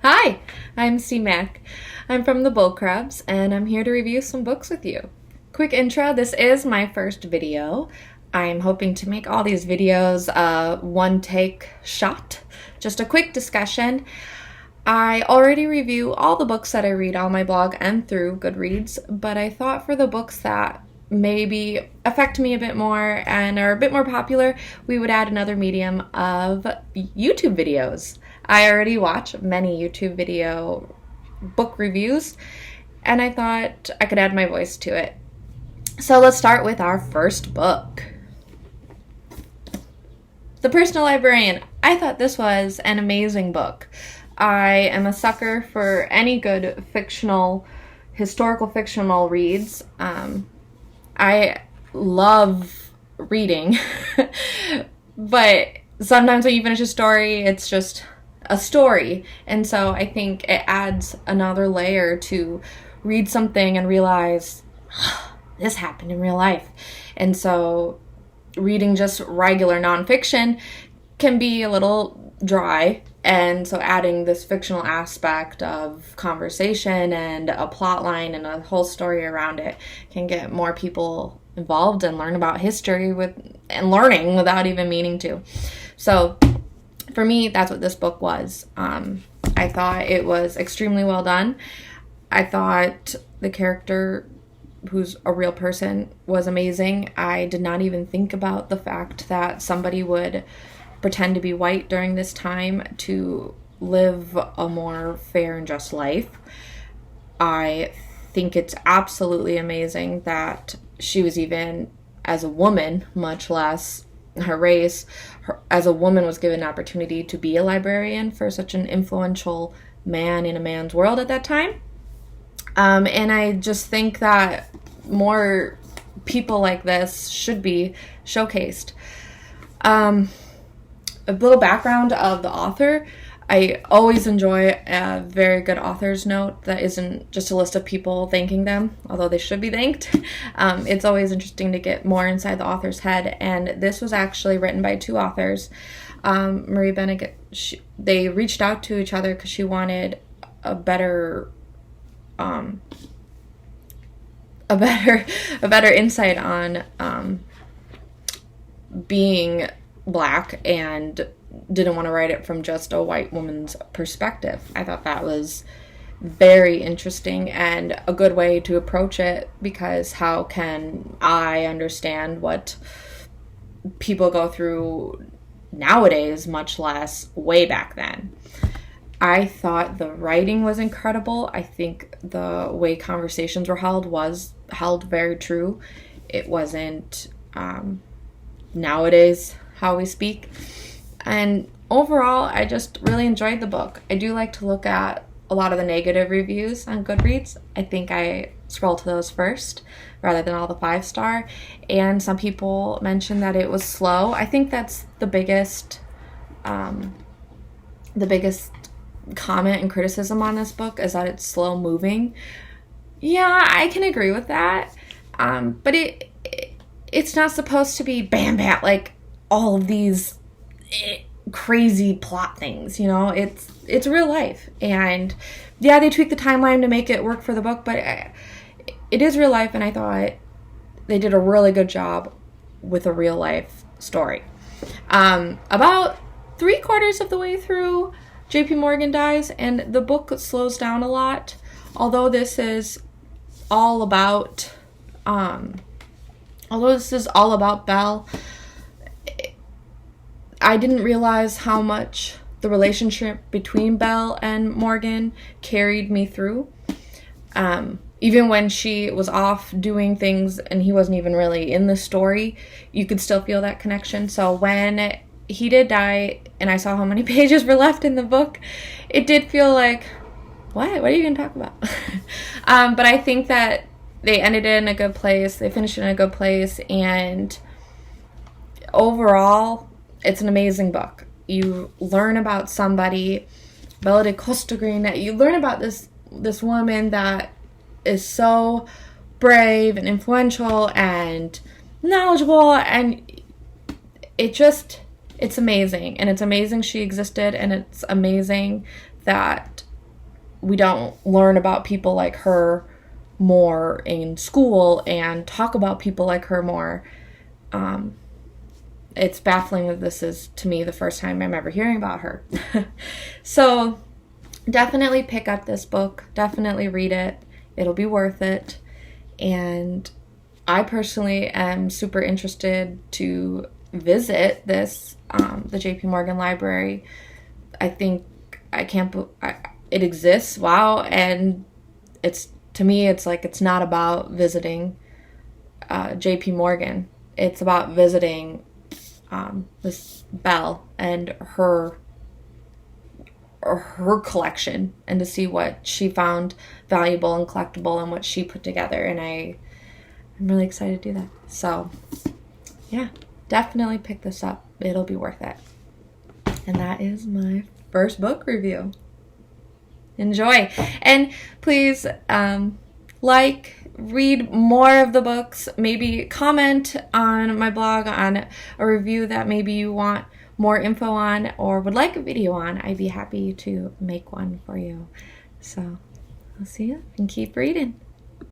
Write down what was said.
Hi, I'm CMAC. I'm from the Bull Crabs, and I'm here to review some books with you. Quick intro, this is my first video. I'm hoping to make all these videos one take shot. Just a quick discussion. I already review all the books that I read on my blog and through Goodreads, but I thought for the books that maybe affect me a bit more and are a bit more popular, we would add another medium of YouTube videos. I already watch many YouTube video book reviews, and I thought I could add my voice to it. So let's start with our first book. The Personal Librarian. I thought this was an amazing book. I am a sucker for any good historical fictional reads. I love reading, but sometimes when you finish a story, it's just a story. And so I think it adds another layer to read something and realize, this happened in real life. And so reading just regular nonfiction can be a little dry. And so adding this fictional aspect of conversation and a plot line and a whole story around it can get more people involved and learn about history and learning without even meaning to. So for me, that's what this book was. I thought it was extremely well done. I thought the character, who's a real person, was amazing. I did not even think about the fact that somebody would pretend to be white during this time to live a more fair and just life. I think it's absolutely amazing that she was even, as a woman, much less her race, as a woman was given an opportunity to be a librarian for such an influential man in a man's world at that time. And I just think that more people like this should be showcased. A little background of the author. I always enjoy a very good author's note that isn't just a list of people thanking them, although they should be thanked. It's always interesting to get more inside the author's head, and this was actually written by two authors. Marie Bennigan, they reached out to each other because she wanted a better insight on being Black, and didn't want to write it from just a white woman's perspective. I thought that was very interesting and a good way to approach it, because how can I understand what people go through nowadays, much less way back then? I thought the writing was incredible. I think the way conversations were held was held very true. It wasn't nowadays how we speak. And overall, I just really enjoyed the book. I do like to look at a lot of the negative reviews on Goodreads. I think I scroll to those first rather than all the 5-star. And some people mentioned that it was slow. I think that's the biggest comment and criticism on this book, is that it's slow moving. Yeah, I can agree with that. But it's not supposed to be bam bam, like all of these crazy plot things, you know. It's real life, and yeah, they tweaked the timeline to make it work for the book, but it is real life, and I thought they did a really good job with a real life story. About 3/4 of the way through, JP Morgan dies, and the book slows down a lot. Although this is all about Belle, I didn't realize how much the relationship between Belle and Morgan carried me through. Even when she was off doing things and he wasn't even really in the story, you could still feel that connection. So when he did die and I saw how many pages were left in the book, it did feel like, what are you going to talk about? But I think that they ended it in a good place. They finished it in a good place. And overall, it's an amazing book. You learn about somebody, Bella de Costa Green, you learn about this woman that is so brave and influential and knowledgeable, and it's amazing. And it's amazing she existed, and it's amazing that we don't learn about people like her more in school and talk about people like her more. It's baffling that this is, to me, the first time I'm ever hearing about her. So definitely pick up this book. Definitely read it. It'll be worth it. And I personally am super interested to visit this, the JP Morgan Library. I think it exists. Wow. And to me, it's like, it's not about visiting JP Morgan. It's about visiting this Belle and her collection, and to see what she found valuable and collectible and what she put together. And I'm really excited to do that. So yeah, definitely pick this up. It'll be worth it. And that is my first book review. Enjoy. And please read more of the books, maybe comment on my blog on a review that maybe you want more info on or would like a video on. I'd be happy to make one for you. So I'll see you and keep reading.